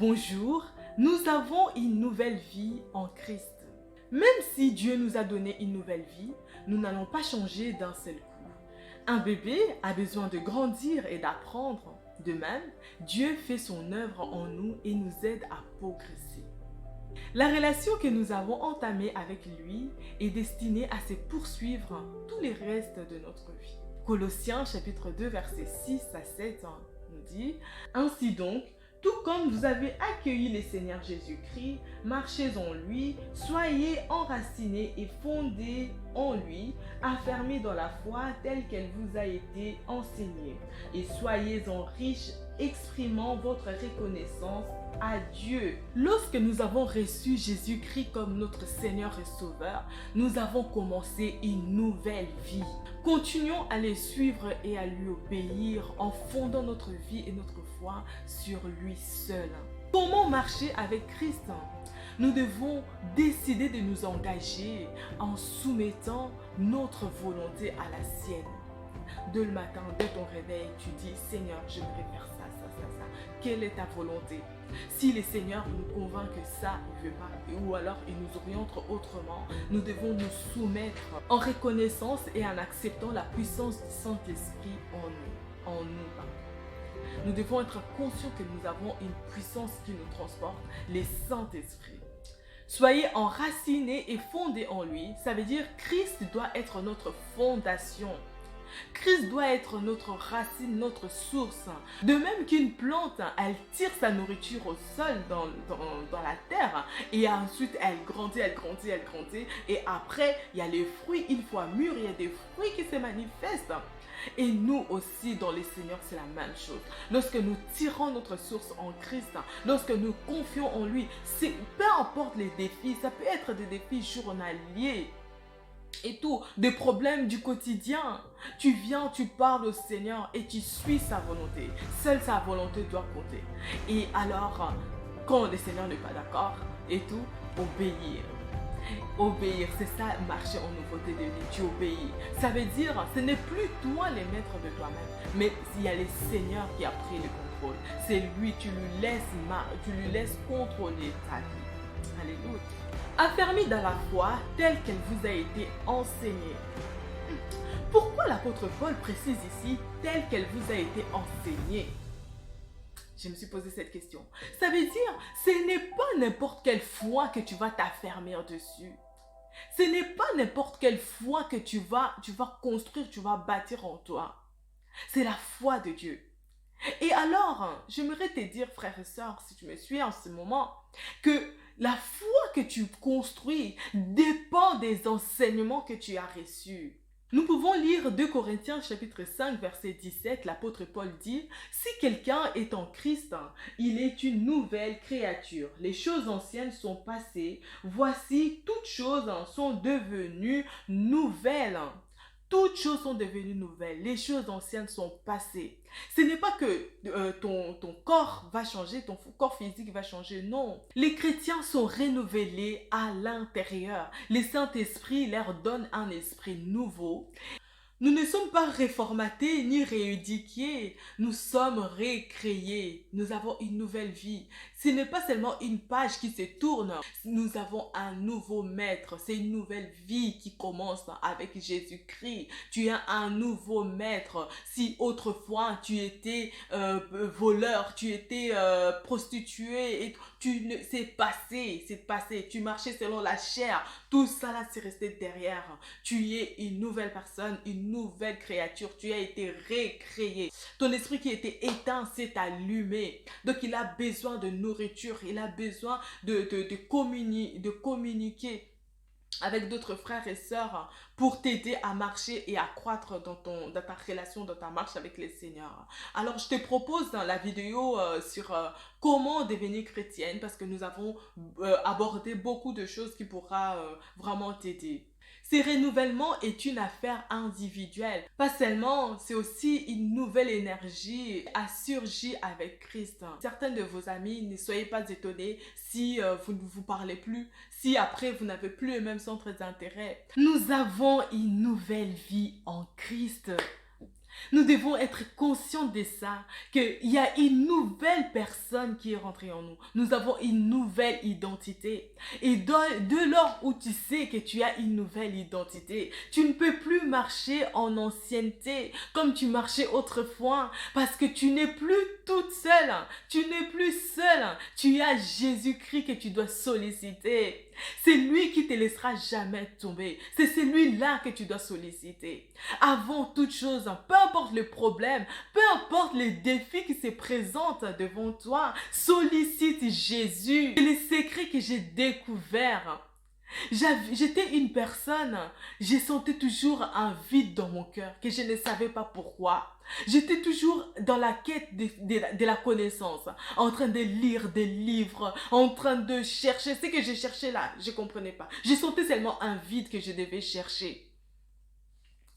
Bonjour, nous avons une nouvelle vie en Christ. Même si Dieu nous a donné une nouvelle vie, nous n'allons pas changer d'un seul coup. Un bébé a besoin de grandir et d'apprendre. De même, Dieu fait son œuvre en nous et nous aide à progresser. La relation que nous avons entamée avec lui est destinée à se poursuivre tout le reste de notre vie. Colossiens chapitre 2 versets 6 à 7 nous dit « Ainsi donc, tout comme vous avez accueilli le Seigneur Jésus-Christ, marchez en lui, soyez enracinés et fondés en lui, affermés dans la foi telle qu'elle vous a été enseignée, et soyez-en riches, exprimant votre reconnaissance à Dieu. » Lorsque nous avons reçu Jésus-Christ comme notre Seigneur et Sauveur, nous avons commencé une nouvelle vie. Continuons à le suivre et à lui obéir en fondant notre vie et notre foi sur lui seul. Comment marcher avec Christ? Nous devons décider de nous engager en soumettant notre volonté à la sienne. Dès le matin, dès ton réveil, tu dis « Seigneur, j'aimerais faire ça, ça, ça, ça. Quelle est ta volonté ?» Si le Seigneur nous convainc que ça, il ne veut pas, ou alors il nous oriente autrement, nous devons nous soumettre en reconnaissance et en acceptant la puissance du Saint-Esprit en nous. Nous devons être conscients que nous avons une puissance qui nous transporte, le Saint-Esprit. Soyez enracinés et fondés en lui, ça veut dire Christ doit être notre fondation. Christ doit être notre racine, notre source. De même qu'une plante, elle tire sa nourriture au sol, dans la terre, et ensuite elle grandit, et après il y a les fruits, une fois mûrs, il y a des fruits qui se manifestent. Et nous aussi, dans les Seigneurs, c'est la même chose. Lorsque nous tirons notre source en Christ, lorsque nous confions en lui, peu importe les défis, ça peut être des défis journaliers, et tout, des problèmes du quotidien. Tu viens, tu parles au Seigneur et tu suis sa volonté. Seule sa volonté doit compter. Et alors, quand le Seigneur n'est pas d'accord et tout, obéir. Obéir, c'est ça, marcher en nouveauté de vie. Tu obéis. Ça veut dire, ce n'est plus toi le maître de toi-même, mais il y a le Seigneur qui a pris le contrôle. C'est lui, tu lui laisses contrôler ta vie. Alléluia. Affermis dans la foi telle qu'elle vous a été enseignée. Pourquoi l'apôtre Paul précise ici telle qu'elle vous a été enseignée? Je me suis posé cette question. Ça veut dire, ce n'est pas n'importe quelle foi que tu vas t'affermir dessus. Ce n'est pas n'importe quelle foi que tu vas construire, tu vas bâtir en toi. C'est la foi de Dieu. Et alors, j'aimerais te dire, frères et sœurs, si tu me suis en ce moment, que la foi que tu construis dépend des enseignements que tu as reçus. Nous pouvons lire 2 Corinthiens chapitre 5 verset 17, l'apôtre Paul dit « Si quelqu'un est en Christ, il est une nouvelle créature. Les choses anciennes sont passées, voici toutes choses sont devenues nouvelles. » Toutes choses sont devenues nouvelles. Les choses anciennes sont passées. Ce n'est pas que ton corps va changer, ton corps physique va changer. Non. Les chrétiens sont renouvelés à l'intérieur. Le Saint-Esprit leur donne un esprit nouveau. Nous ne sommes pas réformatés ni rééduqués, nous sommes récréés, nous avons une nouvelle vie. Ce n'est pas seulement une page qui se tourne, nous avons un nouveau maître, c'est une nouvelle vie qui commence avec Jésus-Christ. Tu as un nouveau maître. Si autrefois tu étais voleur, tu étais prostituée, et c'est passé, tu marchais selon la chair, tout ça là c'est resté derrière. Tu es une nouvelle personne, une nouvelle créature, tu as été récréé. Ton esprit qui était éteint s'est allumé. Donc il a besoin de nourriture, il a besoin de communiquer avec d'autres frères et sœurs pour t'aider à marcher et à croître dans ta relation, dans ta marche avec le Seigneur. Alors je te propose dans la vidéo sur comment devenir chrétienne, parce que nous avons abordé beaucoup de choses qui pourra vraiment t'aider. Ce renouvellement est une affaire individuelle. Pas seulement, c'est aussi une nouvelle énergie a surgi avec Christ. Certains de vos amis, ne soyez pas étonnés si vous ne vous parlez plus, si après vous n'avez plus les mêmes centres d'intérêt. Nous avons une nouvelle vie en Christ. Nous devons être conscients de ça, qu'il y a une nouvelle personne qui est rentrée en nous. Nous avons une nouvelle identité. Et de lors où tu sais que tu as une nouvelle identité, tu ne peux plus marcher en ancienneté comme tu marchais autrefois, parce que tu n'es plus toute seule. Tu n'es plus seule. Tu as Jésus-Christ que tu dois solliciter. C'est lui qui te laissera jamais tomber. C'est celui-là que tu dois solliciter. Avant toute chose, peu importe le problème, peu importe les défis qui se présentent devant toi, sollicite Jésus. C'est le secret que j'ai découvert. J'étais une personne, j'ai senti toujours un vide dans mon cœur, que je ne savais pas pourquoi. J'étais toujours dans la quête de la connaissance, en train de lire des livres, en train de chercher ce que je cherchais là, je ne comprenais pas. Je sentais seulement un vide que je devais chercher.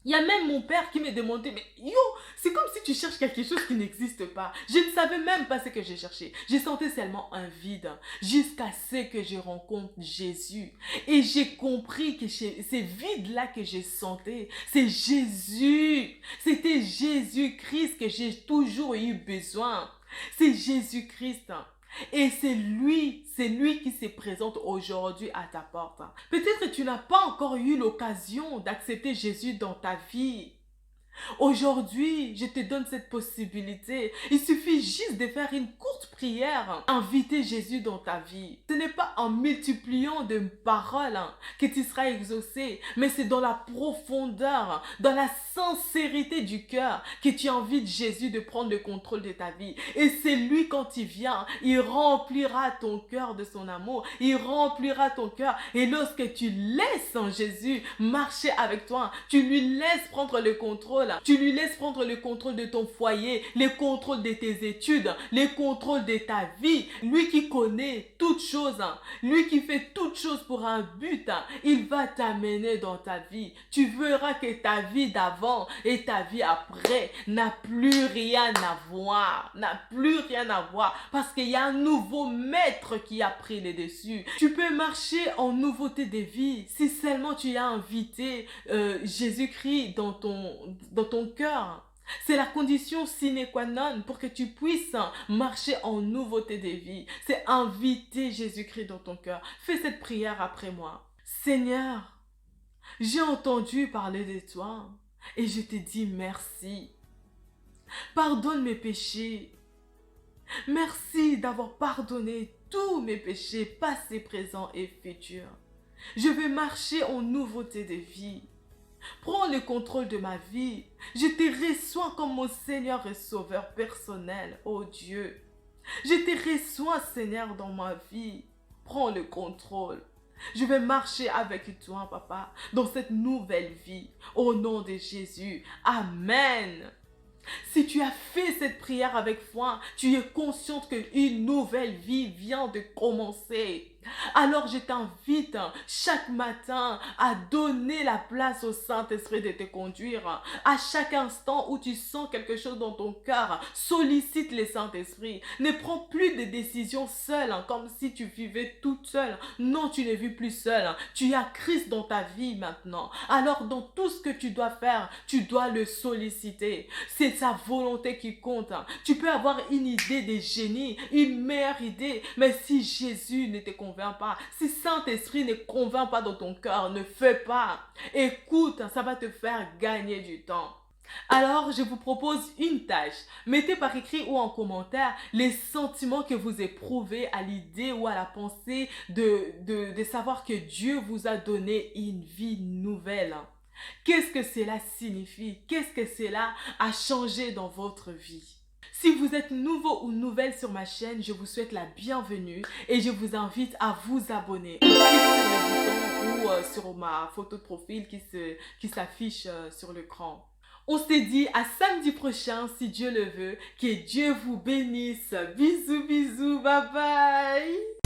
Il y a même mon père qui me demandait, mais yo, c'est comme si tu cherches quelque chose qui n'existe pas. Je ne savais même pas ce que j'ai cherché. Je sentais seulement un vide jusqu'à ce que je rencontre Jésus. Et j'ai compris que ces vides-là que je sentais, c'est Jésus. C'était Jésus-Christ que j'ai toujours eu besoin. C'est Jésus-Christ. Et c'est lui qui se présente aujourd'hui à ta porte. Peut-être que tu n'as pas encore eu l'occasion d'accepter Jésus dans ta vie. Aujourd'hui, je te donne cette possibilité. Il suffit juste de faire une courte prière. Inviter Jésus dans ta vie. Ce n'est pas en multipliant de paroles que tu seras exaucé, mais c'est dans la profondeur, dans la sincérité du cœur que tu invites Jésus de prendre le contrôle de ta vie. Et c'est lui, quand il vient, il remplira ton cœur de son amour. Il remplira ton cœur. Et lorsque tu laisses Jésus marcher avec toi, tu lui laisses prendre le contrôle. Tu lui laisses prendre le contrôle de ton foyer, le contrôle de tes études, le contrôle de ta vie. Lui qui connaît toutes choses, lui qui fait toutes choses pour un but, il va t'amener dans ta vie. Tu verras que ta vie d'avant et ta vie après n'a plus rien à voir. N'a plus rien à voir parce qu'il y a un nouveau maître qui a pris les dessus. Tu peux marcher en nouveauté de vie si seulement tu as invité Jésus-Christ dans ton cœur. C'est la condition sine qua non pour que tu puisses marcher en nouveauté de vie. C'est inviter Jésus-Christ dans ton cœur. Fais cette prière après moi. Seigneur, j'ai entendu parler de toi et je te dis merci. Pardonne mes péchés. Merci d'avoir pardonné tous mes péchés, passés, présents et futurs. Je vais marcher en nouveauté de vie. Prends le contrôle de ma vie. Je te reçois comme mon Seigneur et Sauveur personnel, oh Dieu. Je te reçois, Seigneur, dans ma vie. Prends le contrôle. Je vais marcher avec toi, Papa, dans cette nouvelle vie. Au nom de Jésus. Amen. Si tu as fait cette prière avec foi, tu es consciente qu'une nouvelle vie vient de commencer. Alors je t'invite chaque matin à donner la place au Saint-Esprit de te conduire. À chaque instant où tu sens quelque chose dans ton cœur, sollicite le Saint-Esprit. Ne prends plus de décisions seule, comme si tu vivais toute seule. Non, tu ne vis plus seule. Tu as Christ dans ta vie maintenant. Alors dans tout ce que tu dois faire, tu dois le solliciter. C'est sa volonté qui compte. Tu peux avoir une idée de génie, une meilleure idée, mais si Jésus ne te convainc pas, si Saint-Esprit ne convainc pas dans ton cœur, ne fais pas. Écoute, ça va te faire gagner du temps. Alors, je vous propose une tâche. Mettez par écrit ou en commentaire les sentiments que vous éprouvez à l'idée ou à la pensée de savoir que Dieu vous a donné une vie nouvelle. Qu'est-ce que cela signifie? Qu'est-ce que cela a changé dans votre vie? Si vous êtes nouveau ou nouvelle sur ma chaîne, je vous souhaite la bienvenue et je vous invite à vous abonner. Cliquez sur le bouton ou sur ma photo de profil qui s'affiche sur l'écran. On se dit à samedi prochain si Dieu le veut. Que Dieu vous bénisse. Bisous, bisous, bye bye.